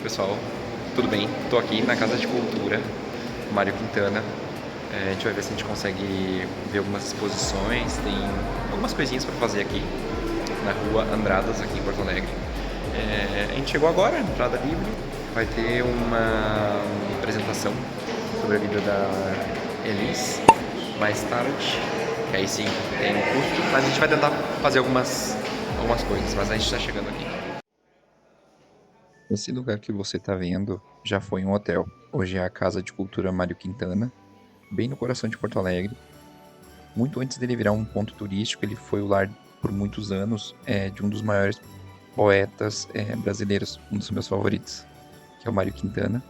pessoal, tudo bem? Estou aqui na Casa de Cultura, Mário Quintana. A gente vai ver se a gente consegue ver algumas exposições, tem algumas coisinhas para fazer aqui na rua Andradas, aqui em Porto Alegre. A gente chegou agora, entrada livre, vai ter uma apresentação sobre a vida da Elis mais tarde, que aí sim tem um custo, mas a gente vai tentar fazer algumas coisas, mas a gente está chegando aqui. Esse lugar que você está vendo já foi um hotel. Hoje é a Casa de Cultura Mário Quintana, bem no coração de Porto Alegre. Muito antes dele virar um ponto turístico, ele foi o lar por muitos anos de um dos maiores poetas brasileiros, um dos meus favoritos, que é o Mário Quintana.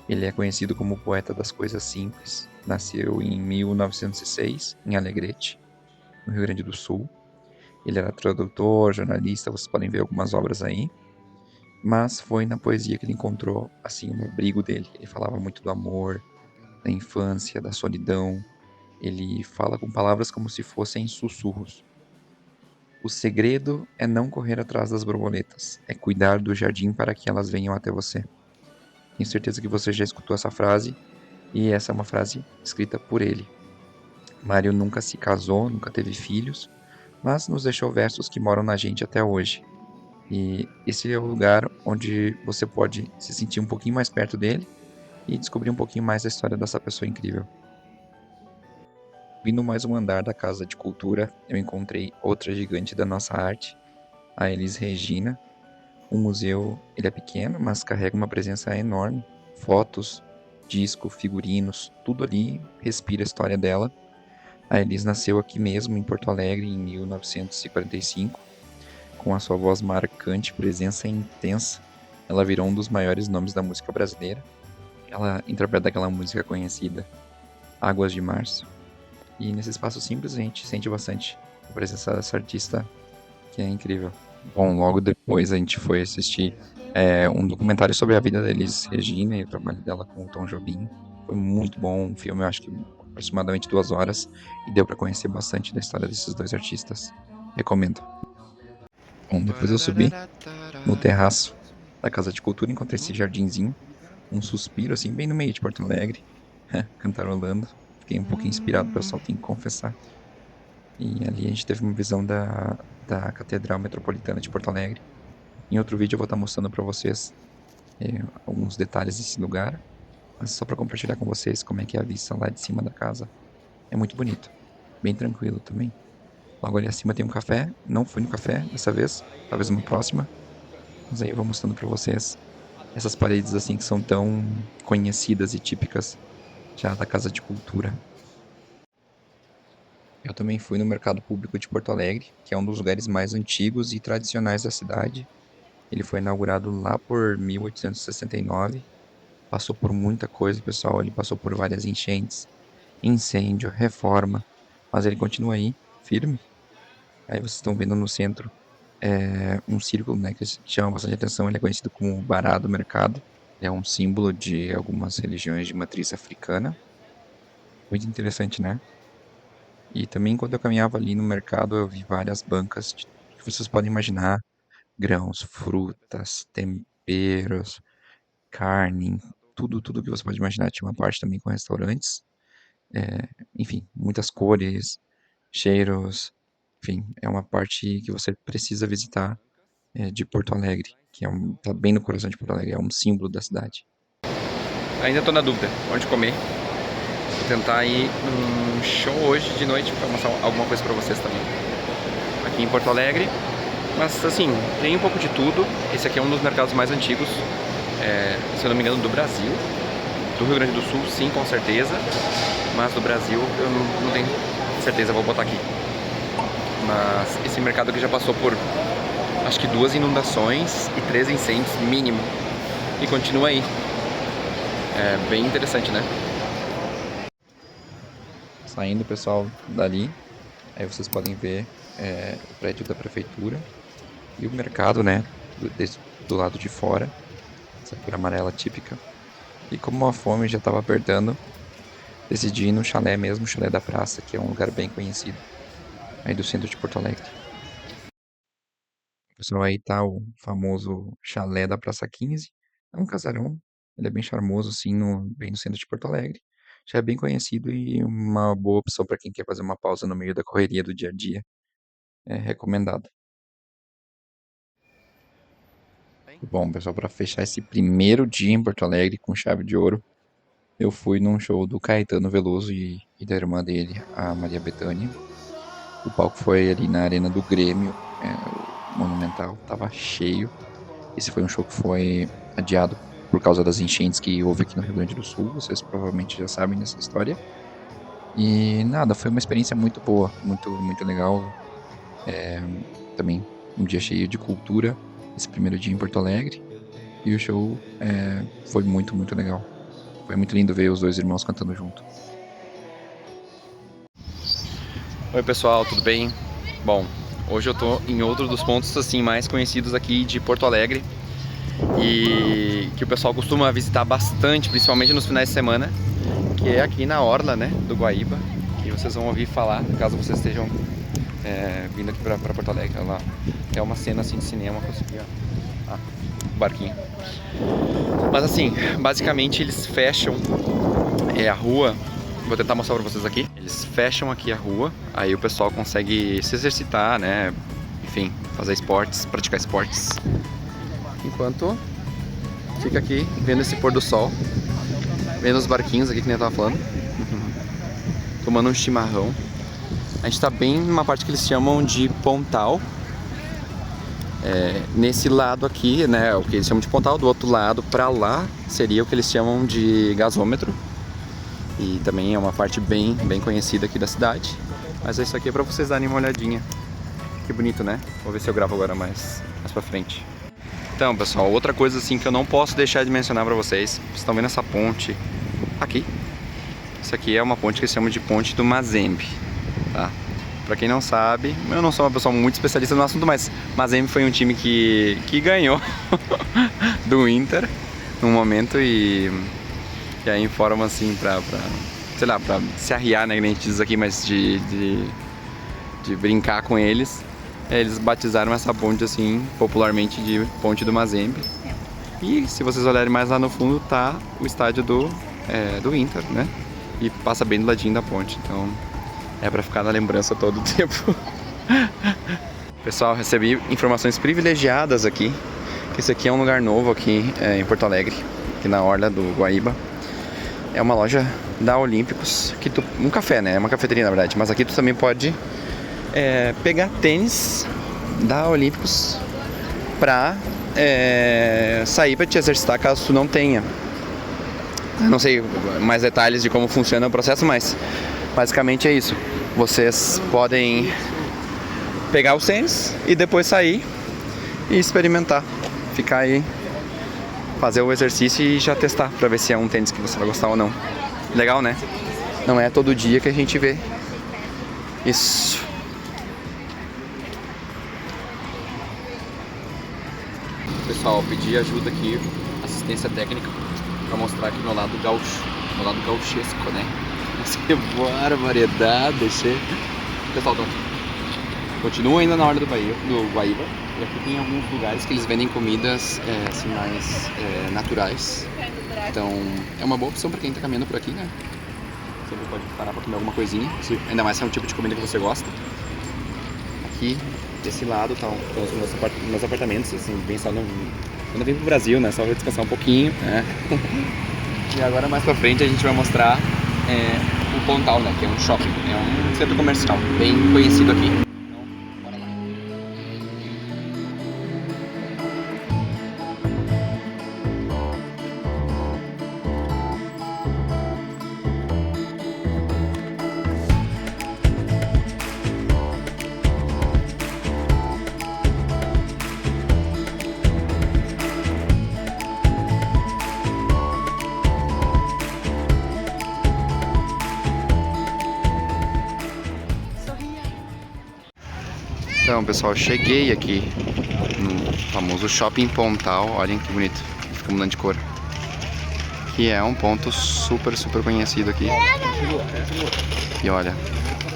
Ele é conhecido como o poeta das coisas simples. Nasceu em 1906, em Alegrete, no Rio Grande do Sul. Ele era tradutor, jornalista, vocês podem ver algumas obras aí. Mas foi na poesia que ele encontrou, assim, um abrigo dele. Ele falava muito do amor, da infância, da solidão. Ele fala com palavras como se fossem sussurros. O segredo é não correr atrás das borboletas, é cuidar do jardim para que elas venham até você. Tenho certeza que você já escutou essa frase, e essa é uma frase escrita por ele. Mário nunca se casou, nunca teve filhos, mas nos deixou versos que moram na gente até hoje. E esse é o lugar onde você pode se sentir um pouquinho mais perto dele e descobrir um pouquinho mais da história dessa pessoa incrível. Vindo mais um andar da Casa de Cultura, eu encontrei outra gigante da nossa arte, a Elis Regina. O museu, ele é pequeno, mas carrega uma presença enorme. Fotos, disco, figurinos, tudo ali respira a história dela. A Elis nasceu aqui mesmo, em Porto Alegre, em 1945. Com a sua voz marcante, presença intensa, ela virou um dos maiores nomes da música brasileira. Ela interpreta aquela música conhecida, Águas de Março. E nesse espaço simples a gente sente bastante a presença dessa artista que é incrível. Bom, logo depois a gente foi assistir um documentário sobre a vida da Elis Regina e o trabalho dela com o Tom Jobim. Foi muito bom, um filme, eu acho que aproximadamente 2 horas, e deu para conhecer bastante da história desses dois artistas. Recomendo. Bom, depois eu subi no terraço da Casa de Cultura, encontrei esse jardinzinho, um suspiro assim, bem no meio de Porto Alegre, cantarolando. Fiquei um pouquinho inspirado, pessoal, tenho que confessar. E ali a gente teve uma visão da Catedral Metropolitana de Porto Alegre. Em outro vídeo eu vou estar mostrando para vocês alguns detalhes desse lugar, mas só para compartilhar com vocês como é que é a vista lá de cima da casa. É muito bonito, bem tranquilo também. Logo ali acima tem um café, não fui no café dessa vez, talvez uma próxima, mas aí eu vou mostrando para vocês essas paredes assim que são tão conhecidas e típicas já da Casa de Cultura. Eu também fui no Mercado Público de Porto Alegre, que é um dos lugares mais antigos e tradicionais da cidade. Ele foi inaugurado lá por 1869. Passou por muita coisa, pessoal. Ele passou por várias enchentes, incêndio, reforma, mas ele continua aí, firme. Aí vocês estão vendo no centro um círculo, né, que chama bastante atenção. Ele é conhecido como Bará do Mercado. É um símbolo de algumas religiões de matriz africana. Muito interessante, né? E também quando eu caminhava ali no mercado, eu vi várias bancas que vocês podem imaginar, grãos, frutas, temperos, carne, tudo que você pode imaginar. Tinha uma parte também com restaurantes, enfim, muitas cores, cheiros, enfim, é uma parte que você precisa visitar de Porto Alegre, que tá bem no coração de Porto Alegre, é um símbolo da cidade. Ainda tô na dúvida onde comer. Vou tentar ir num show hoje de noite para mostrar alguma coisa para vocês também. Aqui em Porto Alegre. Mas assim, tem um pouco de tudo. Esse aqui é um dos mercados mais antigos, se eu não me engano, do Brasil. Do Rio Grande do Sul, sim, com certeza. Mas do Brasil eu não tenho certeza, vou botar aqui. Mas esse mercado aqui já passou por, acho que 2 inundações e 3 incêndios, mínimo. E continua aí. É bem interessante, né? Saindo, pessoal, dali, aí vocês podem ver o prédio da prefeitura e o mercado, né, do lado de fora, essa cor amarela típica. E como a fome já estava apertando, decidi ir no chalé mesmo, o Chalé da Praça, que é um lugar bem conhecido aí do centro de Porto Alegre. Pessoal, aí tá o famoso Chalé da Praça 15. É um casarão, ele é bem charmoso, assim, bem no centro de Porto Alegre. Já é bem conhecido e uma boa opção para quem quer fazer uma pausa no meio da correria do dia a dia. É recomendado. Bom, pessoal, para fechar esse primeiro dia em Porto Alegre com chave de ouro, eu fui num show do Caetano Veloso e da irmã dele, a Maria Bethânia. O palco foi ali na Arena do Grêmio, o Monumental, tava cheio. Esse foi um show que foi adiado por causa das enchentes que houve aqui no Rio Grande do Sul, vocês provavelmente já sabem dessa história. E nada, foi uma experiência muito boa, muito, muito legal. Também um dia cheio de cultura, esse primeiro dia em Porto Alegre. E o show foi muito, muito legal. Foi muito lindo ver os dois irmãos cantando junto. Oi pessoal, tudo bem? Bom, hoje eu tô em outro dos pontos assim mais conhecidos aqui de Porto Alegre e que o pessoal costuma visitar bastante, principalmente nos finais de semana, que é aqui na orla, né, do Guaíba, que vocês vão ouvir falar, caso vocês estejam vindo aqui pra Porto Alegre. Olha lá, é uma cena assim de cinema, consegui, ó, o barquinho. Mas assim, basicamente eles fecham a rua. Vou tentar mostrar pra vocês aqui. Eles fecham aqui a rua, aí o pessoal consegue se exercitar, né? Enfim, fazer esportes, praticar esportes. Enquanto fica aqui vendo esse pôr do sol, vendo os barquinhos aqui que nem eu tava falando, tomando um chimarrão. A gente tá bem numa parte que eles chamam de Pontal. Nesse lado aqui, né, o que eles chamam de Pontal, do outro lado pra lá seria o que eles chamam de gasômetro. E também é uma parte bem conhecida aqui da cidade. Mas isso aqui é pra vocês darem uma olhadinha. Que bonito, né? Vou ver se eu gravo agora mais pra frente. Então, pessoal, outra coisa assim que eu não posso deixar de mencionar pra vocês. Vocês estão vendo essa ponte aqui? Isso aqui é uma ponte que eles chamam de Ponte do Mazembe, tá? Pra quem não sabe, eu não sou uma pessoa muito especialista no assunto, mas Mazembe foi um time que ganhou do Inter num momento e aí em forma assim sei lá, pra se arriar, né, que a gente diz aqui, mas de brincar com eles, eles batizaram essa ponte assim, popularmente de Ponte do Mazembe. E se vocês olharem mais lá no fundo, tá o estádio do Inter, né, e passa bem do ladinho da ponte, então é pra ficar na lembrança todo o tempo. Pessoal, recebi informações privilegiadas aqui, que esse aqui é um lugar novo aqui em Porto Alegre, aqui na orla do Guaíba. É uma loja da Olímpicos, um café, né? É uma cafeteria na verdade, mas aqui tu também pode pegar tênis da Olímpicos pra sair pra te exercitar caso tu não tenha. Eu não sei mais detalhes de como funciona o processo, mas basicamente é isso. Vocês podem pegar os tênis e depois sair e experimentar, ficar aí, fazer o exercício e já testar pra ver se é um tênis que você vai gostar ou não. Legal, né? Não é todo dia que a gente vê isso. Pessoal, pedi ajuda aqui, assistência técnica, pra mostrar aqui meu lado gaúcho, meu lado gauchesco, né? Nossa, que barbaridade, pessoal, continua ainda na hora do Guaíba. E aqui tem alguns lugares que eles vendem comidas assim, mais naturais. Então é uma boa opção para quem está caminhando por aqui, né? Sempre pode parar para comer alguma coisinha, ainda mais se é um tipo de comida que você gosta. Aqui, desse lado, estão os meus apartamentos, assim, bem só quando eu vim pro Brasil, né? Só vou descansar um pouquinho, né? E agora mais pra frente a gente vai mostrar o Pontal, né? Que é um shopping, é um centro comercial bem conhecido aqui. Então, pessoal, cheguei aqui no famoso Shopping Pontal. Olhem que bonito, fica mudando de cor. Que é um ponto super conhecido aqui. E olha,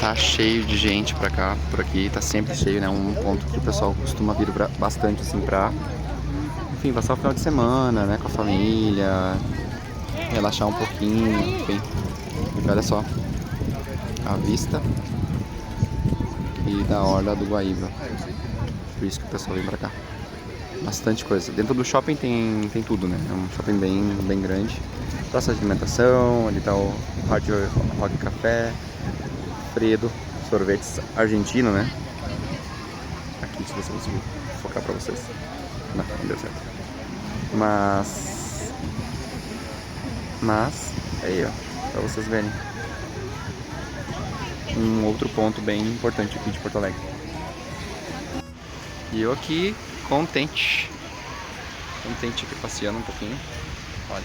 tá cheio de gente pra cá, por aqui, tá sempre cheio, né? Um ponto que o pessoal costuma vir bastante, assim, pra enfim, passar o final de semana, né, com a família, relaxar um pouquinho, enfim. E olha só, a vista e da orla do Guaíba. Por isso que o pessoal vem pra cá. Bastante coisa. Dentro do shopping tem tudo, né? É um shopping bem grande. Praça de alimentação, ali tá o Hard Rock Café, Fredo, sorvetes argentino, né? Aqui, se você conseguir focar pra vocês. Não deu certo. Mas, aí ó, pra vocês verem. Um outro ponto bem importante aqui de Porto Alegre. E eu aqui, contente aqui passeando um pouquinho. Olha.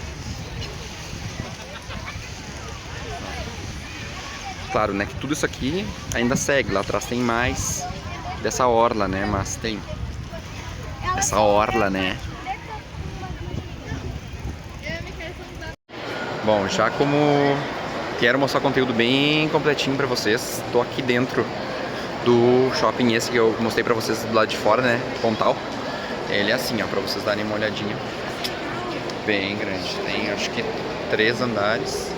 Claro, né, que tudo isso aqui ainda segue. Lá atrás tem mais dessa orla, né, mas tem essa orla, né. Bom, já como quero mostrar conteúdo bem completinho pra vocês, tô aqui dentro do shopping esse que eu mostrei pra vocês do lado de fora, né, Pontal. Ele é assim, ó, pra vocês darem uma olhadinha. Bem grande, tem acho que 3 andares.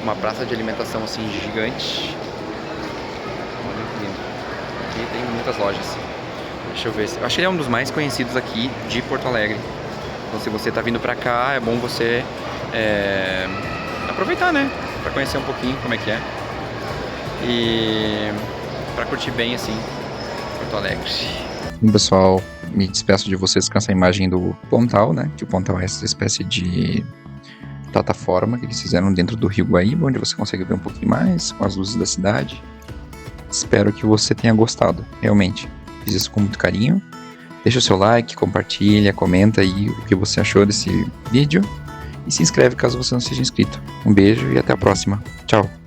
Uma praça de alimentação assim gigante. Muito lindo. Aqui tem muitas lojas. Deixa eu ver, eu acho que ele é um dos mais conhecidos aqui de Porto Alegre. Então se você tá vindo pra cá, é bom você aproveitar, né, pra conhecer um pouquinho como é que é e pra curtir bem assim Porto Alegre. Bom, pessoal, me despeço de vocês com essa imagem do Pontal, né? Que o Pontal é essa espécie de plataforma que eles fizeram dentro do Rio Guaíba, onde você consegue ver um pouquinho mais com as luzes da cidade. Espero que você tenha gostado, realmente. Fiz isso com muito carinho. Deixa o seu like, compartilha, comenta aí o que você achou desse vídeo. E se inscreve caso você não seja inscrito. Um beijo e até a próxima. Tchau!